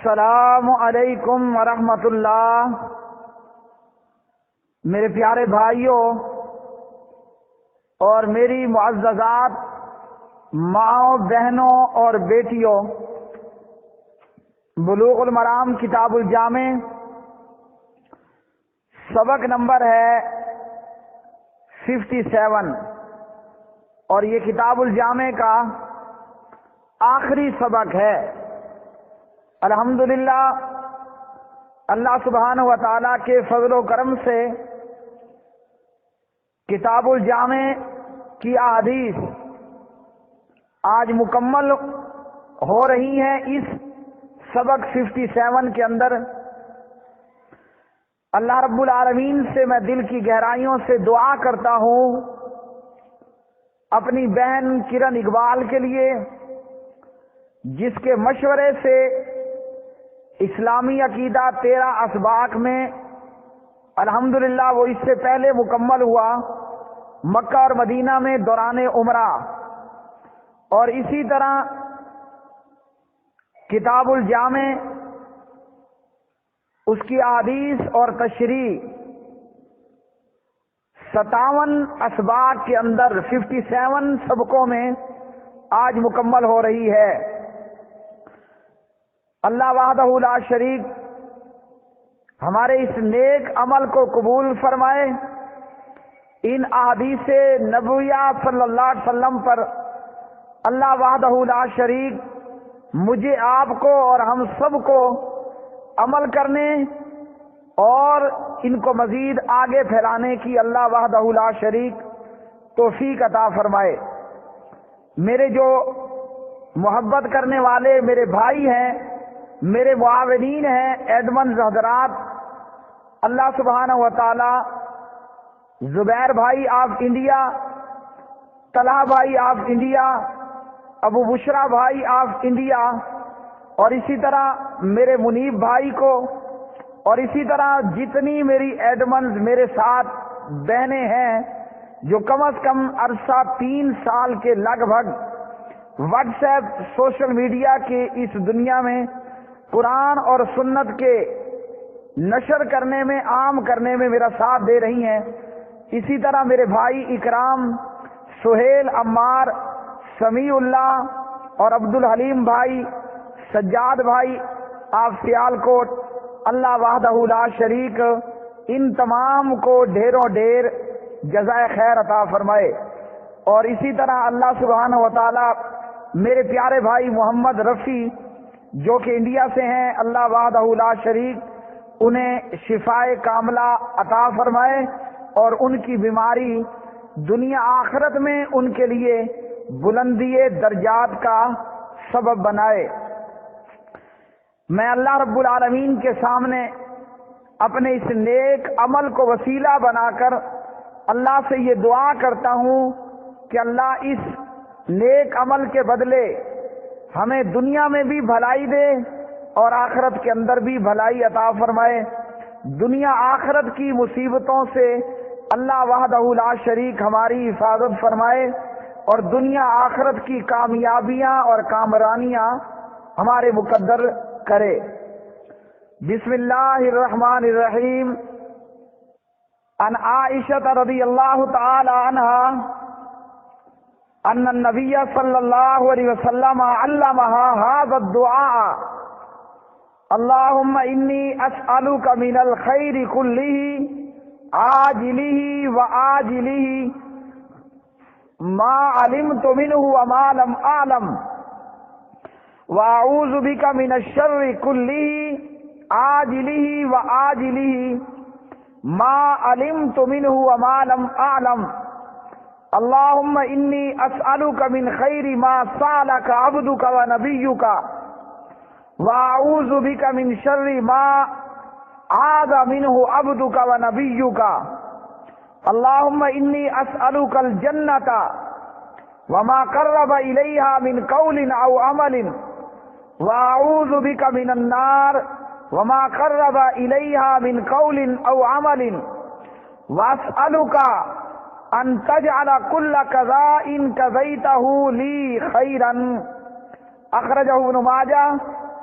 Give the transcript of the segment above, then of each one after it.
السلام علیکم ورحمۃ اللہ۔ میرے پیارے بھائیوں اور میری معززات ماؤں، بہنوں اور بیٹیوں، بلوغ المرام کتاب الجامع سبق نمبر ہے 57 اور یہ کتاب الجامع کا آخری سبق ہے۔ الحمدللہ اللہ سبحانہ و تعالیٰ کے فضل و کرم سے کتاب الجامع کی احادیث آج مکمل ہو رہی ہیں۔ اس سبق 57 کے اندر اللہ رب العالمین سے میں دل کی گہرائیوں سے دعا کرتا ہوں اپنی بہن کرن اقبال کے لیے، جس کے مشورے سے اسلامی عقیدہ 13 اسباق میں الحمدللہ وہ اس سے پہلے مکمل ہوا مکہ اور مدینہ میں دوران عمرہ، اور اسی طرح کتاب الجامع اس کی احادیث اور تشریح 57 اسباق کے اندر 57 سبقوں میں آج مکمل ہو رہی ہے۔ اللہ وحدہ لا شریک ہمارے اس نیک عمل کو قبول فرمائے۔ ان احادیث نبویہ صلی اللہ علیہ وسلم پر اللہ وحدہ لا شریک مجھے، آپ کو اور ہم سب کو عمل کرنے اور ان کو مزید آگے پھیلانے کی اللہ وحدہ لا شریک توفیق عطا فرمائے۔ میرے جو محبت کرنے والے میرے بھائی ہیں، میرے معاونین ہیں، ایڈمنز حضرات، اللہ سبحانہ و تعالی زبیر بھائی آف انڈیا، طلحہ بھائی آف انڈیا، ابو بشرا بھائی آف انڈیا، اور اسی طرح میرے منیب بھائی کو، اور اسی طرح جتنی میری ایڈمنز میرے ساتھ بہنیں ہیں جو کم از کم عرصہ 3 سال کے لگ بھگ واٹس ایپ سوشل میڈیا کے اس دنیا میں قرآن اور سنت کے نشر کرنے میں، عام کرنے میں میرا ساتھ دے رہی ہیں۔ اسی طرح میرے بھائی اکرام، سہیل، عمار، سمیع اللہ اور عبد الحلیم بھائی، سجاد بھائی آپ سیال کوٹ، اللہ وحدہ لا شریک ان تمام کو ڈھیروں ڈھیر جزائے خیر عطا فرمائے۔ اور اسی طرح اللہ سبحانہ و تعالی میرے پیارے بھائی محمد رفیع جو کہ انڈیا سے ہیں، اللہ وحدہ لا شریک انہیں شفائے کاملہ عطا فرمائے اور ان کی بیماری دنیا آخرت میں ان کے لیے بلندی درجات کا سبب بنائے۔ میں اللہ رب العالمین کے سامنے اپنے اس نیک عمل کو وسیلہ بنا کر اللہ سے یہ دعا کرتا ہوں کہ اللہ اس نیک عمل کے بدلے ہمیں دنیا میں بھی بھلائی دے اور آخرت کے اندر بھی بھلائی عطا فرمائے۔ دنیا آخرت کی مصیبتوں سے اللہ وحدہ لا شریک ہماری حفاظت فرمائے اور دنیا آخرت کی کامیابیاں اور کامرانیاں ہمارے مقدر کرے۔ بسم اللہ الرحمن الرحیم۔ عن عائشہ رضی اللہ تعالی عنہا ان النبی صلی اللہ علیہ وسلم علمها هذا الدعاء اللهم انی اسألک من الخیر کله عاجله وآجله ما علمت منه وما لم اعلم واعوذ بک من الشر کله عاجله وآجله ما علمت منه وما لم اعلم اللهم انی اسألک من خیر ما سألک عبدک ونبیک واعوذ بک من شر ما عاذ منه عبدک ونبیک اللهم انی اسألک الجنة وما قرب الیہا من قول او عمل واعوذ بک من النار وما قرب الیہا من قول او عمل واسألک ان تجعل كل قضاء قضيته لي خيرا اخرجه ابن ماجہ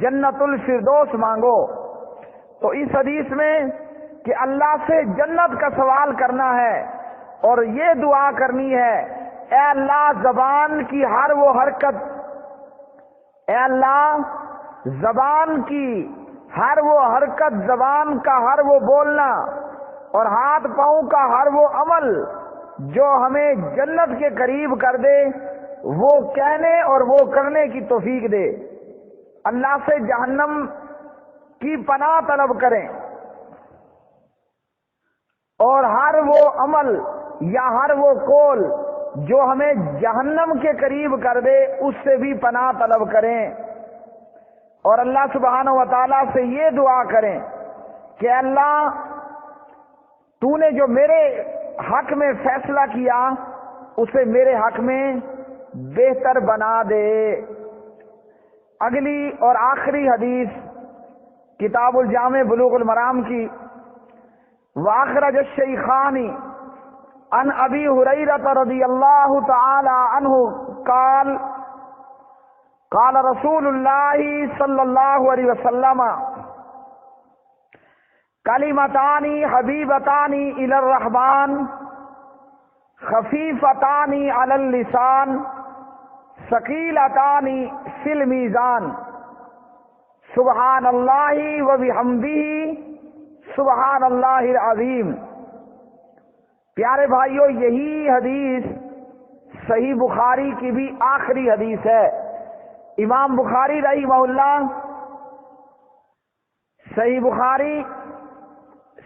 جنت الفردوس مانگو۔ تو اس حدیث میں کہ اللہ سے جنت کا سوال کرنا ہے اور یہ دعا کرنی ہے، اے اللہ زبان کی ہر وہ حرکت، اے اللہ زبان کی ہر وہ حرکت، زبان کا ہر وہ بولنا اور ہاتھ پاؤں کا ہر وہ عمل جو ہمیں جنت کے قریب کر دے، وہ کہنے اور وہ کرنے کی توفیق دے۔ اللہ سے جہنم کی پناہ طلب کریں اور ہر وہ عمل یا ہر وہ قول جو ہمیں جہنم کے قریب کر دے اس سے بھی پناہ طلب کریں، اور اللہ سبحانہ و تعالیٰ سے یہ دعا کریں کہ اللہ تو نے جو میرے حق میں فیصلہ کیا اسے میرے حق میں بہتر بنا دے۔ اگلی اور آخری حدیث کتاب الجامع بلوغ المرام کی، واخرج الشیخان عن ابی ہریرہ رضی اللہ تعالی عنہ قال قال رسول اللہ صلی اللہ علیہ وسلم کلمتان حبیبتان الی الرحمن خفیفتان علی اللسان ثقیلتان فی المیزان سبحان اللہ و بحمدہ سبحان اللہ العظیم۔ پیارے بھائیو، یہی حدیث صحیح بخاری کی بھی آخری حدیث ہے۔ امام بخاری رحمہ اللہ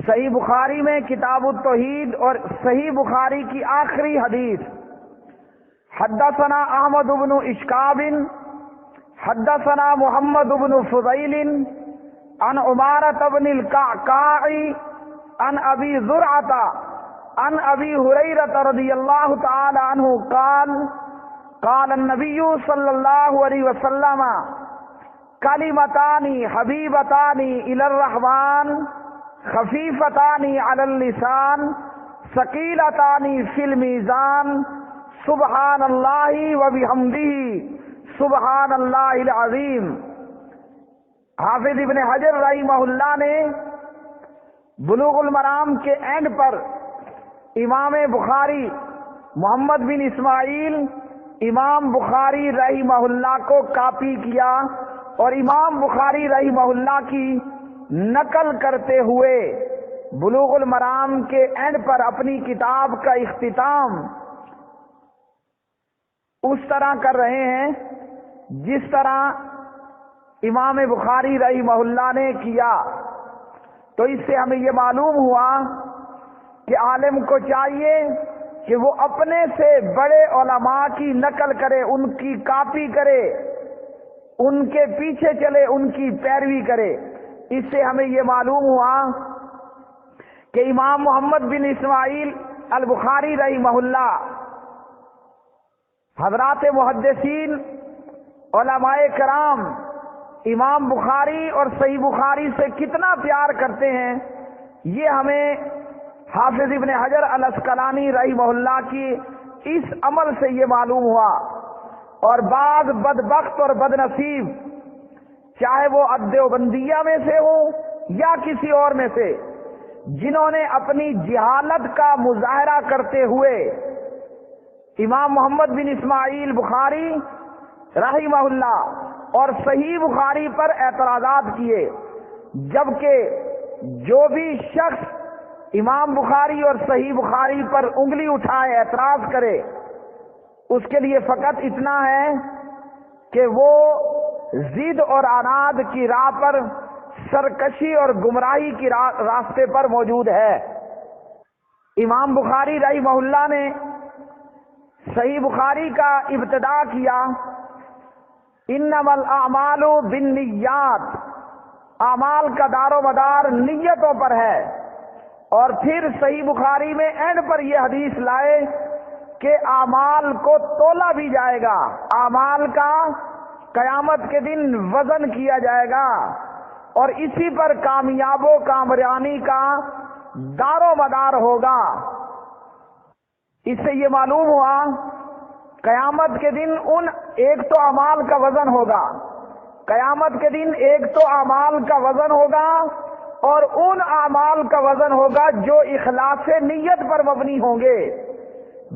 صحیح بخاری میں کتاب التوحید اور صحیح بخاری کی آخری حدیث، حدثنا احمد بن اشکاب حدثنا محمد بن فضیل عن عمارة بن القعقاع عن ابی زرعۃ عن ابی ہریرہ رضی اللہ تعالی عنہ قال قال النبی صلی اللہ علیہ وسلم کلمتان حبیبتان الی الرحمن خفیفتان علی اللسان ثقیلتان فی المیزان سبحان اللہ و بحمدہ سبحان اللہ العظیم۔ حافظ ابن حجر رحمہ اللہ نے بلوغ المرام کے اینڈ پر امام بخاری محمد بن اسماعیل امام بخاری رحمہ اللہ کو کاپی کیا اور امام بخاری رحمہ اللہ کی نقل کرتے ہوئے بلوغ المرام کے اینڈ پر اپنی کتاب کا اختتام اس طرح کر رہے ہیں جس طرح امام بخاری رحمہ اللہ نے کیا۔ تو اس سے ہمیں یہ معلوم ہوا کہ عالم کو چاہیے کہ وہ اپنے سے بڑے علماء کی نقل کرے، ان کی کاپی کرے، ان کے پیچھے چلے، ان کی پیروی کرے۔ اس سے ہمیں یہ معلوم ہوا کہ امام محمد بن اسماعیل البخاری رحمہ اللہ حضرات محدثین علماء کرام امام بخاری اور صحیح بخاری سے کتنا پیار کرتے ہیں، یہ ہمیں حافظ ابن حجر الاسقلانی رحمہ اللہ کی اس عمل سے یہ معلوم ہوا۔ اور بعض بدبخت اور بدنصیب، چاہے وہ دیوبندیہ میں سے ہو یا کسی اور میں سے، جنہوں نے اپنی جہالت کا مظاہرہ کرتے ہوئے امام محمد بن اسماعیل بخاری رحمہ اللہ اور صحیح بخاری پر اعتراضات کیے، جبکہ جو بھی شخص امام بخاری اور صحیح بخاری پر انگلی اٹھائے، اعتراض کرے، اس کے لیے فقط اتنا ہے کہ وہ ضد اور عناد کی راہ پر، سرکشی اور گمراہی کی راستے پر موجود ہے۔ امام بخاری رحمہ اللہ نے صحیح بخاری کا ابتدا کیا، انما الاعمال بالنیات، اعمال کا دار و مدار نیتوں پر ہے، اور پھر صحیح بخاری میں اینڈ پر یہ حدیث لائے کہ اعمال کو تولا بھی جائے گا، اعمال کا قیامت کے دن وزن کیا جائے گا، اور اسی پر کامیاب و کامرانی کا دار و مدار ہوگا۔ اس سے یہ معلوم ہوا قیامت کے دن ایک تو اعمال کا وزن ہوگا، قیامت کے دن ایک تو اعمال کا وزن ہوگا اور ان اعمال کا وزن ہوگا جو اخلاص نیت پر مبنی ہوں گے.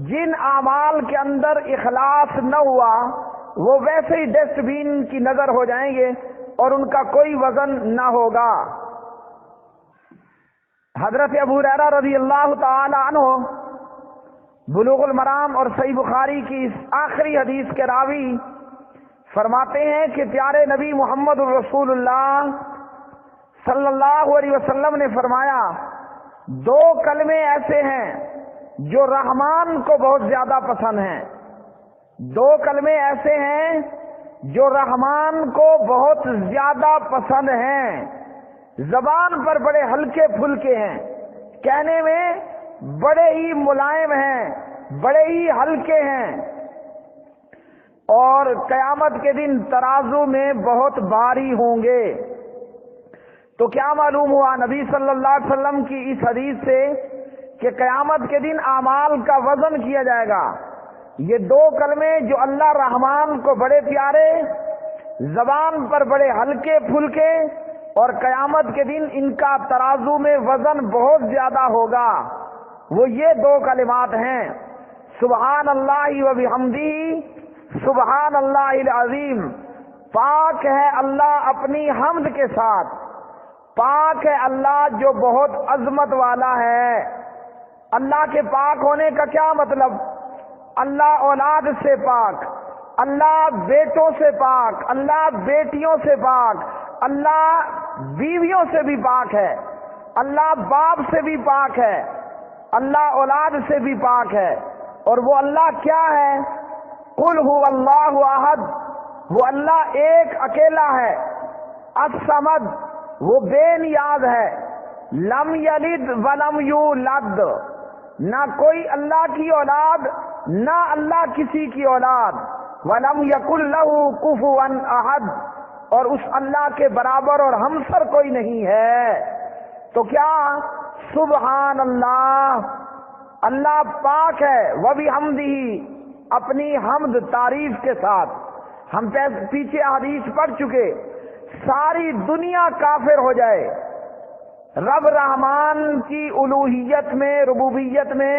جن اعمال کے اندر اخلاص نہ ہوا وہ ویسے ہی ڈسٹ بین کی نظر ہو جائیں گے اور ان کا کوئی وزن نہ ہوگا. حضرت ابو ہریرہ رضی اللہ تعالی عنہ بلوغ المرام اور صحیح بخاری کی اس آخری حدیث کے راوی فرماتے ہیں کہ پیارے نبی محمد رسول اللہ صلی اللہ علیہ وسلم نے فرمایا 2 کلمے ایسے ہیں جو رحمان کو بہت زیادہ پسند ہیں. 2 کلمے ایسے ہیں جو رحمان کو بہت زیادہ پسند ہیں. زبان پر بڑے ہلکے پھلکے ہیں, کہنے میں بڑے ہی ملائم ہیں, بڑے ہی ہلکے ہیں, اور قیامت کے دن ترازو میں بہت بھاری ہوں گے. تو کیا معلوم ہوا نبی صلی اللہ علیہ وسلم کی اس حدیث سے کہ قیامت کے دن اعمال کا وزن کیا جائے گا. یہ 2 کلمے جو اللہ رحمان کو بڑے پیارے, زبان پر بڑے ہلکے پھلکے, اور قیامت کے دن ان کا ترازو میں وزن بہت زیادہ ہوگا, وہ یہ 2 کلمات ہیں, سبحان اللہ و بحمدہ سبحان اللہ العظیم. پاک ہے اللہ اپنی حمد کے ساتھ, پاک ہے اللہ جو بہت عظمت والا ہے. اللہ کے پاک ہونے کا کیا مطلب؟ اللہ اولاد سے پاک, اللہ بیٹوں سے پاک, اللہ بیٹیوں سے پاک, اللہ بیویوں سے بھی پاک ہے, اللہ باپ سے بھی پاک ہے, اللہ اولاد سے بھی پاک ہے. اور وہ اللہ کیا ہے؟ قل هو اللہ احد, وہ اللہ ایک اکیلا ہے. الصمد, وہ بے نیاز ہے. لم یلد ولم یولد, نہ کوئی اللہ کی اولاد نہ اللہ کسی کی اولاد. ولم یکن لہ کفوا احد, اور اس اللہ کے برابر اور ہمسر کوئی نہیں ہے. تو کیا سبحان اللہ, اللہ پاک ہے, وبحمدہ, اپنی حمد تعریف کے ساتھ. ہم پیچھے حدیث پڑھ چکے, ساری دنیا کافر ہو جائے, رب رحمان کی الوہیت میں, ربوبیت میں,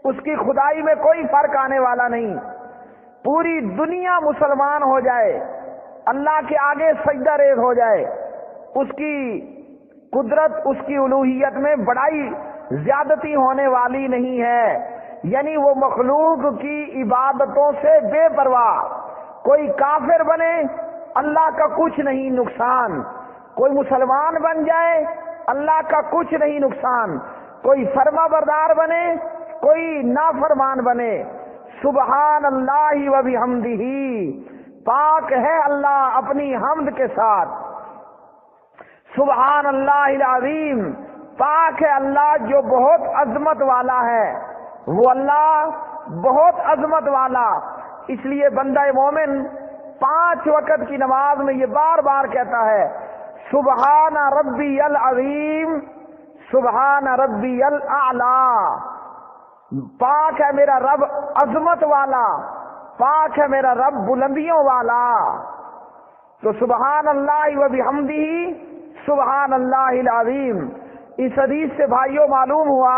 اس کی خدائی میں کوئی فرق آنے والا نہیں. پوری دنیا مسلمان ہو جائے, اللہ کے آگے سجدہ ریز ہو جائے, اس کی قدرت, اس کی الوہیت میں بڑائی زیادتی ہونے والی نہیں ہے. یعنی وہ مخلوق کی عبادتوں سے بے پرواہ. کوئی کافر بنے اللہ کا کچھ نہیں نقصان, کوئی مسلمان بن جائے اللہ کا کچھ نہیں نقصان, کوئی فرما بردار بنے کوئی نافرمان بنے. سبحان اللہ و بحمدہ, پاک ہے اللہ اپنی حمد کے ساتھ. سبحان اللہ العظیم, پاک ہے اللہ جو بہت عظمت والا ہے. وہ اللہ بہت عظمت والا. اس لیے بندہ مومن 5 وقت کی نماز میں یہ بار بار کہتا ہے, سبحان ربی العظیم, سبحان ربی الاعلی. پاک ہے میرا رب عظمت والا, پاک ہے میرا رب بلندیوں والا. تو سبحان اللہ و بحمدہ سبحان اللہ العظیم. اس حدیث سے بھائیوں معلوم ہوا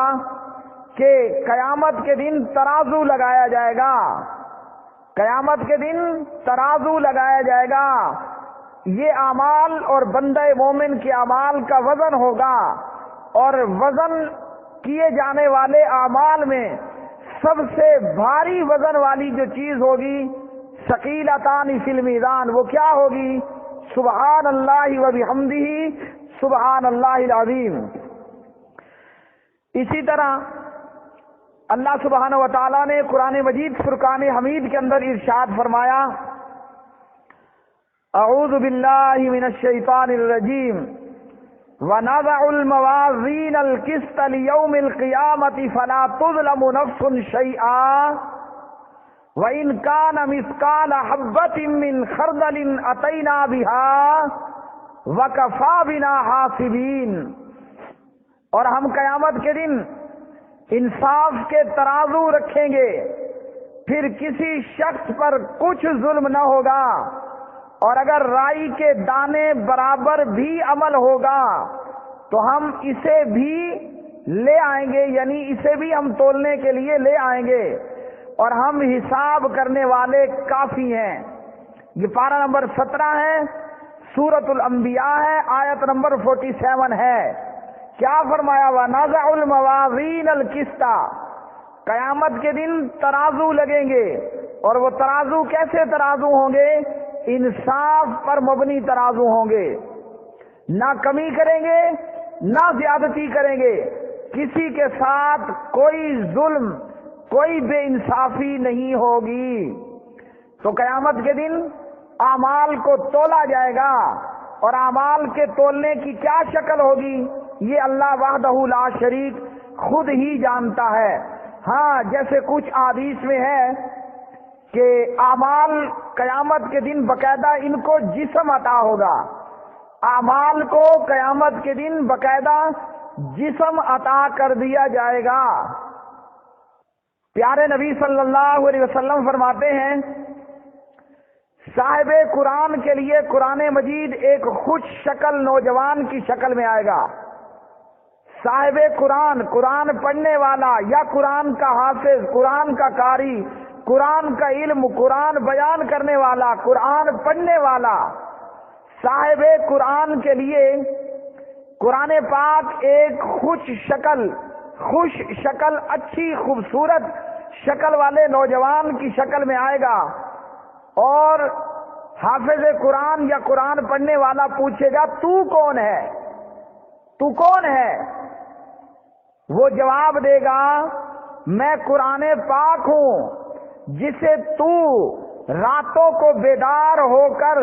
کہ قیامت کے دن ترازو لگایا جائے گا, قیامت کے دن ترازو لگایا جائے گا. یہ اعمال اور بندہ مومن کے اعمال کا وزن ہوگا, اور وزن کیے جانے والے اعمال میں سب سے بھاری وزن والی جو چیز ہوگی, ثقیلتان فی المیزان, وہ کیا ہوگی؟ سبحان اللہ و بحمدہ سبحان اللہ العظیم. اسی طرح اللہ سبحانہ و تعالیٰ نے قرآن مجید فرقان حمید کے اندر ارشاد فرمایا, اعوذ باللہ من الشیطان الرجیم, وَنَضَعُ الْمَوَازِينَ الْقِسْطَ لِيَوْمِ الْقِيَامَةِ فَلَا تُظْلَمُ نَفْسٌ شَيْئًا وَإِنْ كَانَ مِثْقَالَ حَبَّةٍ مِّنْ خَرْدَلٍ أَتَيْنَا بِهَا وَكَفَىٰ بِنَا حَاسِبِينَ. اور ہم قیامت کے دن انصاف کے ترازو رکھیں گے, پھر کسی شخص پر کچھ ظلم نہ ہوگا, اور اگر رائی کے دانے برابر بھی عمل ہوگا تو ہم اسے بھی لے آئیں گے، یعنی اسے بھی ہم تولنے کے لیے لے آئیں گے، اور ہم حساب کرنے والے کافی ہیں۔ یہ پارہ نمبر 17 ہے، سورۃ الانبیاء ہے، آیت نمبر 47 ہے۔ کیا فرمایا؟ وَنَضَعُ الْمَوَازِينَ الْقِسْطَ، قیامت کے دن ترازو لگیں گے، اور وہ ترازو کیسے ترازو ہوں گے؟ انصاف پر مبنی ترازو ہوں گے، نہ کمی کریں گے نہ زیادتی کریں گے، کسی کے ساتھ کوئی ظلم، کوئی بے انصافی نہیں ہوگی۔ تو قیامت کے دن اعمال کو تولا جائے گا، اور اعمال کے تولنے کی کیا شکل ہوگی یہ اللہ وحدہ لا شریک خود ہی جانتا ہے۔ ہاں، جیسے کچھ احادیث میں ہے کہ اعمال قیامت کے دن باقاعدہ ان کو جسم عطا ہوگا، اعمال کو قیامت کے دن باقاعدہ جسم عطا کر دیا جائے گا۔ پیارے نبی صلی اللہ علیہ وسلم فرماتے ہیں، صاحب قرآن کے لیے قرآن مجید ایک خوش شکل نوجوان کی شکل میں آئے گا۔ صاحب قرآن، قرآن پڑھنے والا یا قرآن کا حافظ، قرآن کا قاری، قرآن کا علم، قرآن بیان کرنے والا، قرآن پڑھنے والا، صاحب قرآن کے لیے قرآن پاک ایک خوش شکل اچھی خوبصورت شکل والے نوجوان کی شکل میں آئے گا، اور حافظ قرآن یا قرآن پڑھنے والا پوچھے گا تو کون ہے، تو کون ہے؟ وہ جواب دے گا میں قرآن پاک ہوں جسے تو راتوں کو بیدار ہو کر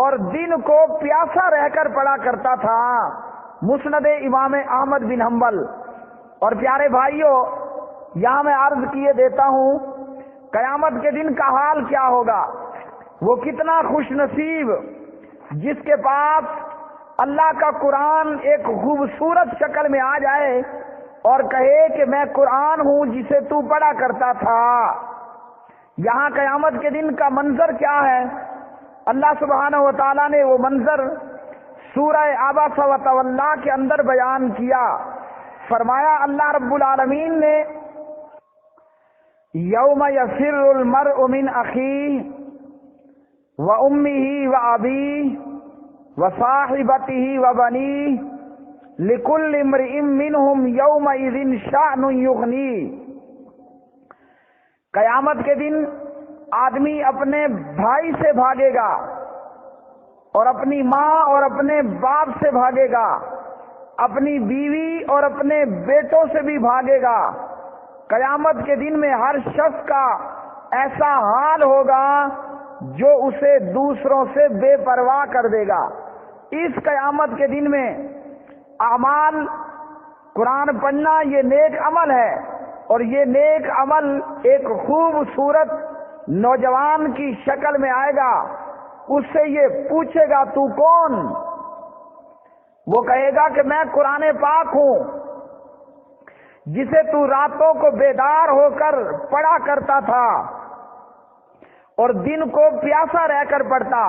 اور دن کو پیاسا رہ کر پڑھا کرتا تھا۔ مسند امام احمد بن حنبل۔ اور پیارے بھائیوں، یہاں میں عرض کیے دیتا ہوں قیامت کے دن کا حال کیا ہوگا۔ وہ کتنا خوش نصیب جس کے پاس اللہ کا قرآن ایک خوبصورت شکل میں آ جائے اور کہے کہ میں قرآن ہوں جسے تو پڑھا کرتا تھا۔ یہاں قیامت کے دن کا منظر کیا ہے؟ اللہ سبحانہ و تعالیٰ نے وہ منظر سورہ عبس و تولیٰ کے اندر بیان کیا۔ فرمایا اللہ رب العالمین نے، یوم یفر المرء من اخیہ و امہ و ابیہ و صاحبتہ و بنیہ لکل امرئ منہم یومئذ شأن یغنیہ۔ قیامت کے دن آدمی اپنے بھائی سے بھاگے گا، اور اپنی ماں اور اپنے باپ سے بھاگے گا، اپنی بیوی اور اپنے بیٹوں سے بھی بھاگے گا۔ قیامت کے دن میں ہر شخص کا ایسا حال ہوگا جو اسے دوسروں سے بے پرواہ کر دے گا۔ اس قیامت کے دن میں اعمال، قرآن پڑھنا یہ نیک عمل ہے، اور یہ نیک عمل ایک خوبصورت نوجوان کی شکل میں آئے گا۔ اس سے یہ پوچھے گا تو کون؟ وہ کہے گا کہ میں قرآن پاک ہوں جسے تو راتوں کو بیدار ہو کر پڑھا کرتا تھا اور دن کو پیاسا رہ کر پڑھتا،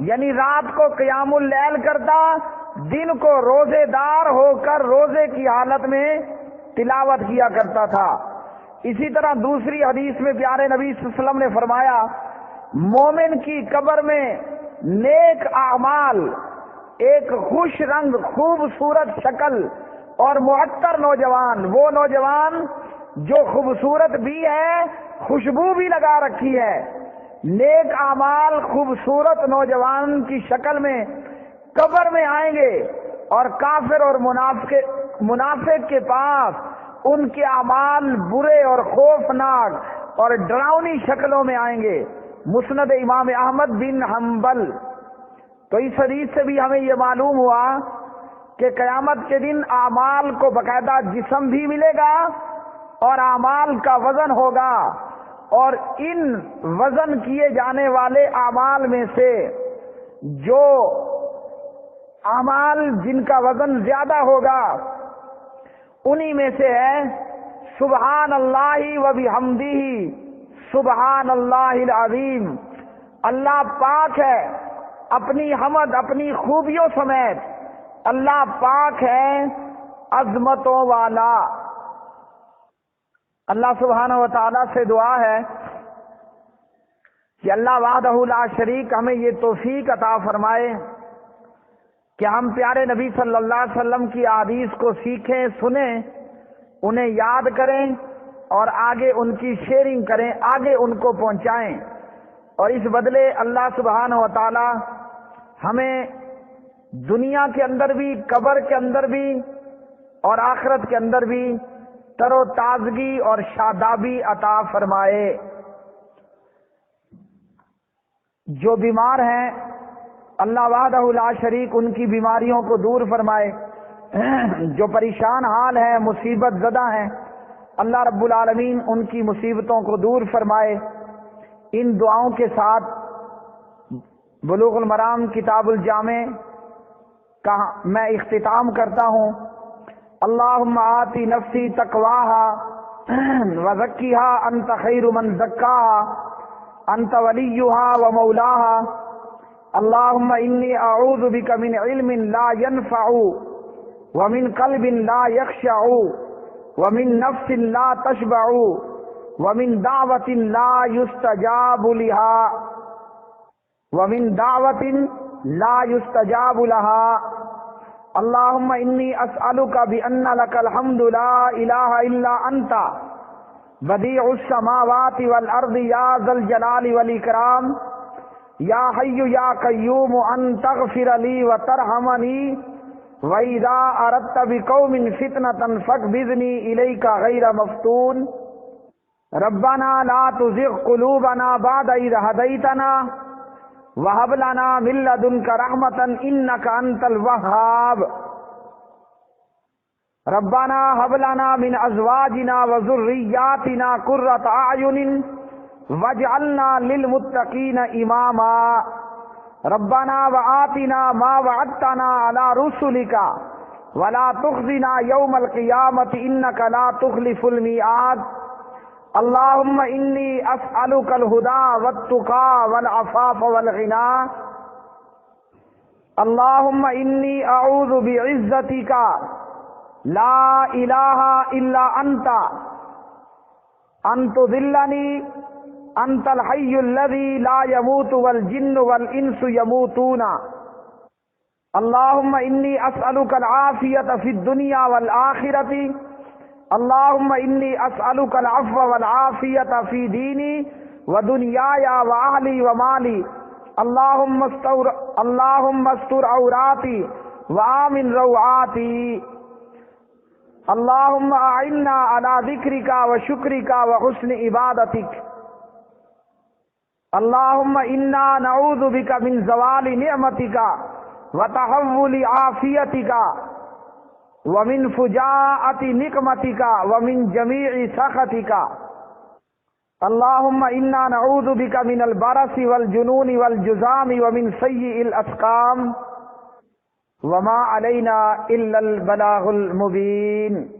یعنی رات کو قیام اللیل کرتا، دن کو روزے دار ہو کر روزے کی حالت میں تلاوت کیا کرتا تھا۔ اسی طرح دوسری حدیث میں پیارے نبی صلی اللہ علیہ وسلم نے فرمایا، مومن کی قبر میں نیک اعمال، ایک خوش رنگ خوبصورت شکل اور معطر نوجوان، وہ نوجوان جو خوبصورت بھی ہے، خوشبو بھی لگا رکھی ہے، نیک اعمال خوبصورت نوجوان کی شکل میں قبر میں آئیں گے، اور کافر اور منافق کے پاس ان کے اعمال برے اور خوفناک اور ڈراؤنی شکلوں میں آئیں گے۔ مسند امام احمد بن حنبل۔ تو اس حدیث سے بھی ہمیں یہ معلوم ہوا کہ قیامت کے دن اعمال کو باقاعدہ جسم بھی ملے گا اور اعمال کا وزن ہوگا، اور ان وزن کیے جانے والے اعمال میں سے جو اعمال جن کا وزن زیادہ ہوگا انہی میں سے ہے سبحان اللہ و بحمدہ سبحان اللہ العظیم۔ اللہ پاک ہے اپنی حمد اپنی خوبیوں سمیت اللہ پاک ہے عظمتوں والا۔ اللہ سبحانہ و تعالیٰ سے دعا ہے کہ اللہ وحدہ لا شریک ہمیں یہ توفیق عطا فرمائے کہ ہم پیارے نبی صلی اللہ علیہ وسلم کی احادیث کو سیکھیں، سنیں، انہیں یاد کریں اور آگے ان کی شیئرنگ کریں، آگے ان کو پہنچائیں، اور اس بدلے اللہ سبحانہ و تعالی ہمیں دنیا کے اندر بھی، قبر کے اندر بھی اور آخرت کے اندر بھی تر و تازگی اور شادابی عطا فرمائے۔ جو بیمار ہیں اللہ وحدہ لا شریک ان کی بیماریوں کو دور فرمائے، جو پریشان حال ہیں، مصیبت زدہ ہیں، اللہ رب العالمین ان کی مصیبتوں کو دور فرمائے۔ ان دعاؤں کے ساتھ بلوغ المرام کتاب الجامع کا میں اختتام کرتا ہوں۔ اللہم آتی نفسی تقواہا وزکیہا انت خیر من زکاہا انت ولیہا ومولاہا۔ اللہم انی اعوذ بک من علم لا ينفع ومن قلب لا يخشع ومن نفس لا تشبع ومن دعوة لا يستجاب لها ومن دعوة لا يستجاب لها۔ اللهم إني أسألك بأن لك الحمد لا إله إلا أنت بديع السماوات والأرض يا ذا الجلال والإكرام يا حي يا قيوم أن تغفر لي وترحمني وإذا أردت بقوم فتنة فاقبضني إليك غير مفتون۔ ربنا لا تزغ قلوبنا بعد إذ هديتنا وهب لنا من لدنك رحمة إنك أنت الوهاب۔ ربنا هب لنا من أزواجنا وذرياتنا قرة أعين واجعلنا للمتقين إماما۔ ربنا وآتنا ما وعدتنا على رسلك ولا تخزنا يوم القيامة إنك لا تخلف الميعاد۔ اللهم إني أسألك الهدى والتقى والعفاف والغنى۔ اللهم إني أعوذ بعزتك لا إله إلا أنت أن تذلني أنت الحي الذي لا يموت والجن والإنس يموتون۔ اللهم إني أسألك العافية في الدنيا والآخرة۔ اللهم إني أسألك العفو والعافية في ديني ودنياي وأهلي ومالي۔ اللهم استر عوراتي وآمن روعاتي۔ اللهم أعنا على ذكرك وشكرك وحسن عبادتك۔ اللهم إنا نعوذ بك من زوال نعمتك وتحول عافيتك ومن فجاءة نقمتك ومن جميع سخطك۔ اللهم إنا نعوذ بك من البرص والجنون والجذام ومن سيء الأسقام۔ وما علينا إلا البلاغ المبين۔